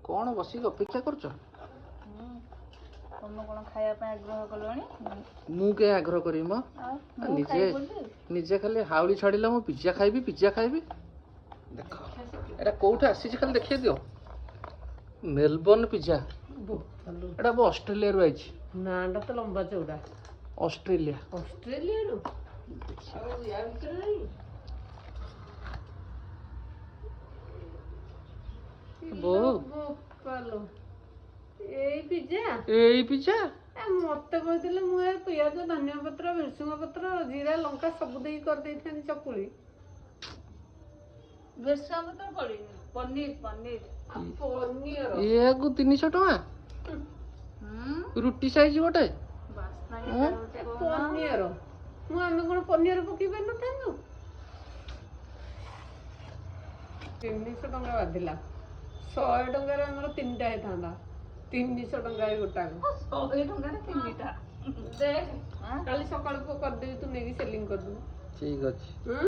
कौन बसिक अपेक्षा कर तुम कौन खाया आग्रह कलनी मुझे आग्रह करी मो निजे निजे खाली हाउली छाड़ा मु पिज्जा खाइबी देख एटा कोठे आसी खाली देखिए दियो मेलबर्न पिज्जा एटा वो ऑस्ट्रेलिया रू आई नाटा तो लंबा चौड़ा ऑस्ट्रेलिया ऑस्ट्रेलिया रू पिज्जा मत कहते पियाज धनिया पत्र भृसुंग पत्र जीरा लंका सब दे कर चकुली पनीर पनीर ये को 300 टका रुटी साइज गोटे पनीर मुझे कौन पनीर पकई पार न 300 टका बाधिला 100 टकर आम 3टा होता 300 टका गोटा 100 टका 3टा कल सकाल को करदेवी तू नहीं सेलिंग कर दू ठीक अच्छे।